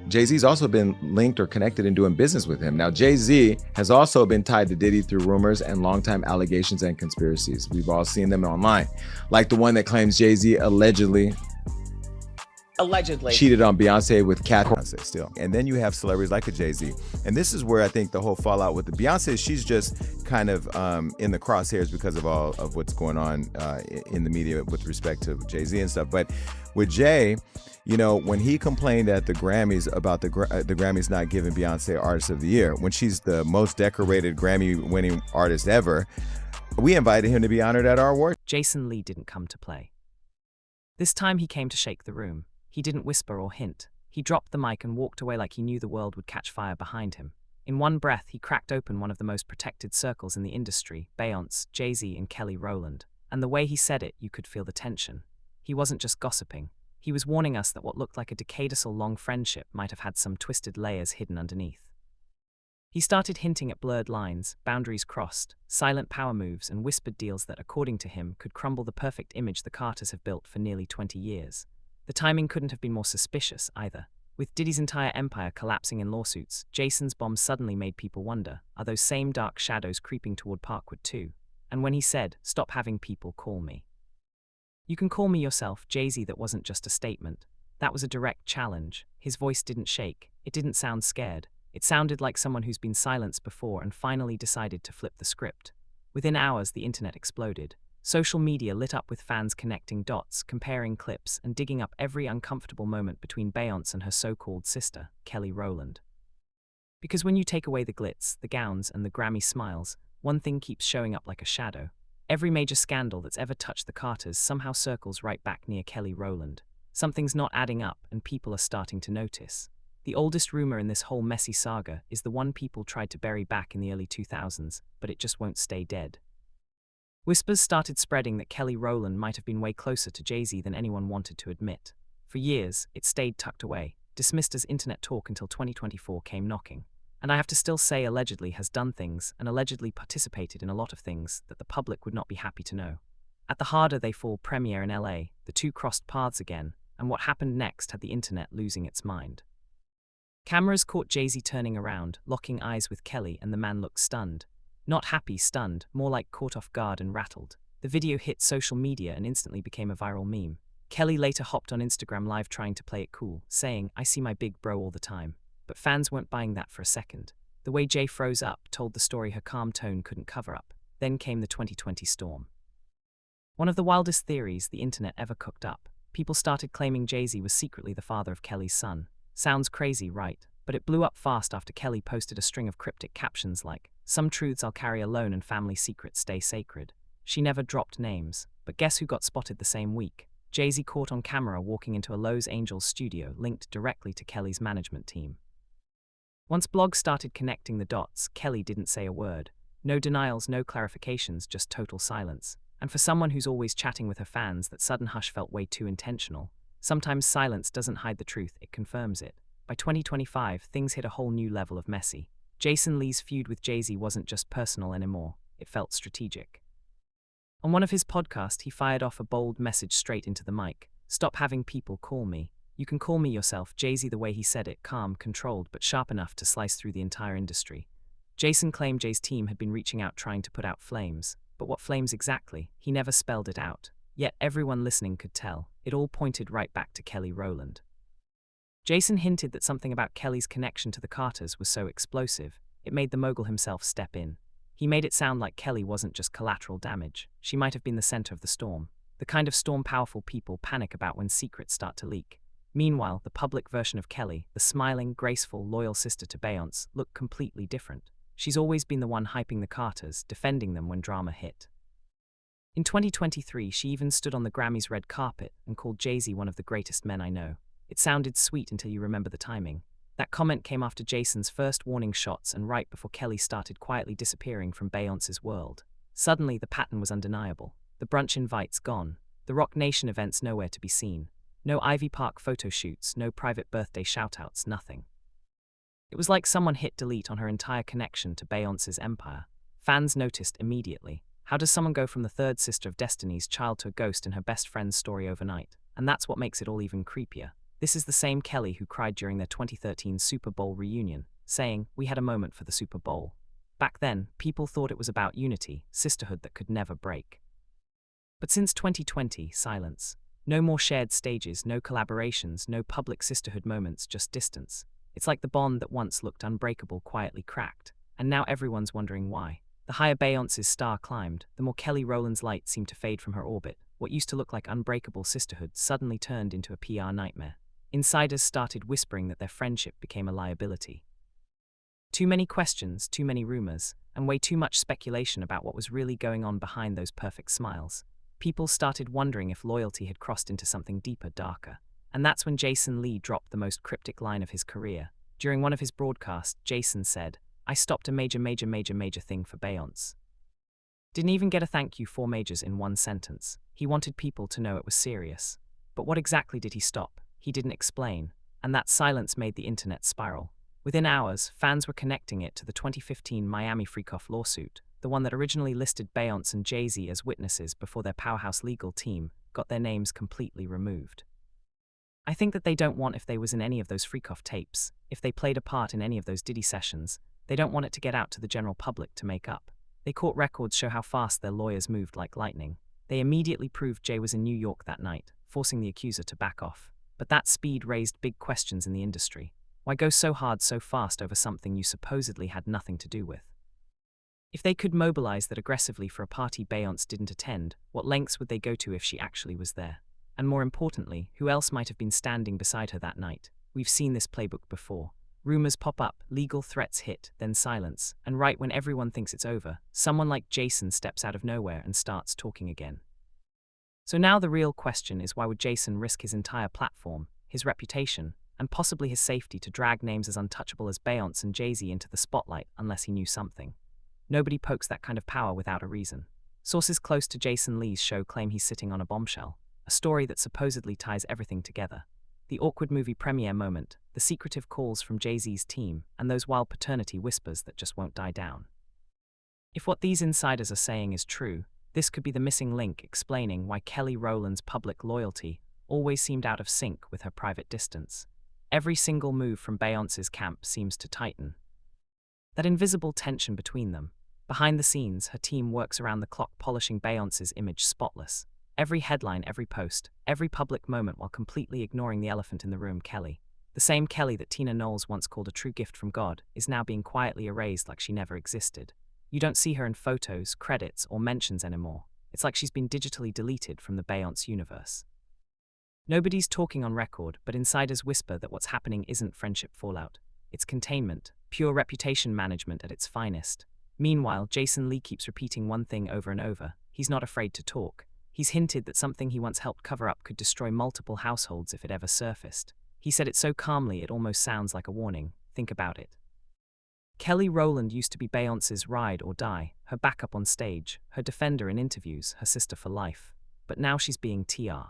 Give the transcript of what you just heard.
Jay-Z's also been linked or connected in doing business with him. Now, Jay-Z has also been tied to Diddy through rumors and longtime allegations and conspiracies. We've all seen them online, like the one that claims Jay-Z allegedly cheated on Beyoncé with Beyonce still. And then you have celebrities like a Jay-Z. And this is where I think the whole fallout with the Beyonce, she's just kind of in the crosshairs because of all of what's going on in the media with respect to Jay-Z and stuff. But with Jay, you know, when he complained at the Grammys about the Grammys not giving Beyonce Artist of the Year, when she's the most decorated Grammy-winning artist ever, we invited him to be honored at our award. Jason Lee didn't come to play. This time he came to shake the room. He didn't whisper or hint. He dropped the mic and walked away like he knew the world would catch fire behind him. In one breath, he cracked open one of the most protected circles in the industry, Beyoncé, Jay-Z, and Kelly Rowland. And the way he said it, you could feel the tension. He wasn't just gossiping. He was warning us that what looked like a decade-or-so-long friendship might have had some twisted layers hidden underneath. He started hinting at blurred lines, boundaries crossed, silent power moves, and whispered deals that, according to him, could crumble the perfect image the Carters have built for nearly 20 years. The timing couldn't have been more suspicious, either. With Diddy's entire empire collapsing in lawsuits, Jason's bomb suddenly made people wonder, are those same dark shadows creeping toward Parkwood too? And when he said, "Stop having people call me. You can call me yourself," Jay-Z, that wasn't just a statement. That was a direct challenge. His voice didn't shake. It didn't sound scared. It sounded like someone who's been silenced before and finally decided to flip the script. Within hours, the internet exploded. Social media lit up with fans connecting dots, comparing clips, and digging up every uncomfortable moment between Beyoncé and her so-called sister, Kelly Rowland. Because when you take away the glitz, the gowns, and the Grammy smiles, one thing keeps showing up like a shadow. Every major scandal that's ever touched the Carters somehow circles right back near Kelly Rowland. Something's not adding up, and people are starting to notice. The oldest rumor in this whole messy saga is the one people tried to bury back in the early 2000s, but it just won't stay dead. Whispers started spreading that Kelly Rowland might have been way closer to Jay-Z than anyone wanted to admit. For years, it stayed tucked away, dismissed as internet talk until 2024 came knocking. And I have to still say allegedly has done things and allegedly participated in a lot of things that the public would not be happy to know. At the Harder They Fall premiere in LA, the two crossed paths again, and what happened next had the internet losing its mind. Cameras caught Jay-Z turning around, locking eyes with Kelly, and the man looked stunned. Not happy, stunned, more like caught off guard and rattled. The video hit social media and instantly became a viral meme. Kelly later hopped on Instagram Live trying to play it cool, saying, "I see my big bro all the time." But fans weren't buying that for a second. The way Jay froze up told the story her calm tone couldn't cover up. Then came the 2020 storm. One of the wildest theories the internet ever cooked up. People started claiming Jay-Z was secretly the father of Kelly's son. Sounds crazy, right? But it blew up fast after Kelly posted a string of cryptic captions like, "Some truths I'll carry alone and family secrets stay sacred." She never dropped names, but guess who got spotted the same week? Jay-Z caught on camera walking into a Los Angeles studio linked directly to Kelly's management team. Once blogs started connecting the dots, Kelly didn't say a word. No denials, no clarifications, just total silence. And for someone who's always chatting with her fans, that sudden hush felt way too intentional. Sometimes silence doesn't hide the truth, it confirms it. By 2025, things hit a whole new level of messy. Jason Lee's feud with Jay-Z wasn't just personal anymore, it felt strategic. On one of his podcasts, he fired off a bold message straight into the mic. "Stop having people call me. You can call me yourself." Jay-Z, the way he said it, calm, controlled, but sharp enough to slice through the entire industry. Jason claimed Jay's team had been reaching out trying to put out flames. But what flames exactly? He never spelled it out. Yet everyone listening could tell. It all pointed right back to Kelly Rowland. Jason hinted that something about Kelly's connection to the Carters was so explosive, it made the mogul himself step in. He made it sound like Kelly wasn't just collateral damage. She might have been the center of the storm. The kind of storm powerful people panic about when secrets start to leak. Meanwhile, the public version of Kelly, the smiling, graceful, loyal sister to Beyoncé, looked completely different. She's always been the one hyping the Carters, defending them when drama hit. In 2023, she even stood on the Grammys' red carpet and called Jay-Z one of the greatest men I know. It sounded sweet until you remember the timing. That comment came after Jason's first warning shots and right before Kelly started quietly disappearing from Beyoncé's world. Suddenly, the pattern was undeniable. The brunch invites gone. The Rock Nation events nowhere to be seen. No Ivy Park photo shoots, no private birthday shoutouts, nothing. It was like someone hit delete on her entire connection to Beyoncé's empire. Fans noticed immediately. How does someone go from the third sister of Destiny's Child to a ghost in her best friend's story overnight? And that's what makes it all even creepier. This is the same Kelly who cried during their 2013 Super Bowl reunion, saying, "We had a moment for the Super Bowl." Back then, people thought it was about unity, sisterhood that could never break. But since 2020, silence. No more shared stages, no collaborations, no public sisterhood moments, just distance. It's like the bond that once looked unbreakable quietly cracked, and now everyone's wondering why. The higher Beyoncé's star climbed, the more Kelly Rowland's light seemed to fade from her orbit. What used to look like unbreakable sisterhood suddenly turned into a PR nightmare. Insiders started whispering that their friendship became a liability. Too many questions, too many rumors, and way too much speculation about what was really going on behind those perfect smiles. People started wondering if loyalty had crossed into something deeper, darker. And that's when Jason Lee dropped the most cryptic line of his career. During one of his broadcasts, Jason said, "I stopped a major thing for Beyoncé." Didn't even get a thank you, 4 majors in one sentence. He wanted people to know it was serious. But what exactly did he stop? He didn't explain. And that silence made the internet spiral. Within hours, fans were connecting it to the 2015 Miami Freakoff lawsuit, the one that originally listed Beyoncé and Jay-Z as witnesses before their powerhouse legal team got their names completely removed. I think that they don't want if they was in any of those Freakoff tapes, if they played a part in any of those Diddy sessions, they don't want it to get out to the general public to make up. They court records show how fast their lawyers moved like lightning. They immediately proved Jay was in New York that night, forcing the accuser to back off. But that speed raised big questions in the industry. Why go so hard so fast over something you supposedly had nothing to do with? If they could mobilize that aggressively for a party Beyoncé didn't attend, what lengths would they go to if she actually was there? And more importantly, who else might have been standing beside her that night? We've seen this playbook before. Rumors pop up, legal threats hit, then silence, and right when everyone thinks it's over, someone like Jason steps out of nowhere and starts talking again. So now the real question is, why would Jason risk his entire platform, his reputation, and possibly his safety to drag names as untouchable as Beyoncé and Jay-Z into the spotlight unless he knew something? Nobody pokes that kind of power without a reason. Sources close to Jason Lee's show claim he's sitting on a bombshell, a story that supposedly ties everything together. The awkward movie premiere moment, the secretive calls from Jay-Z's team, and those wild paternity whispers that just won't die down. If what these insiders are saying is true, this could be the missing link explaining why Kelly Rowland's public loyalty always seemed out of sync with her private distance. Every single move from Beyoncé's camp seems to tighten. That invisible tension between them. Behind the scenes, her team works around the clock polishing Beyoncé's image spotless. Every headline, every post, every public moment, while completely ignoring the elephant in the room, Kelly. The same Kelly that Tina Knowles once called a true gift from God is now being quietly erased like she never existed. You don't see her in photos, credits, or mentions anymore. It's like she's been digitally deleted from the Beyoncé universe. Nobody's talking on record, but insiders whisper that what's happening isn't friendship fallout. It's containment, pure reputation management at its finest. Meanwhile, Jason Lee keeps repeating one thing over and over. He's not afraid to talk. He's hinted that something he once helped cover up could destroy multiple households if it ever surfaced. He said it so calmly it almost sounds like a warning. Think about it. Kelly Rowland used to be Beyoncé's ride or die, her backup on stage, her defender in interviews, her sister for life. But now she's being TR.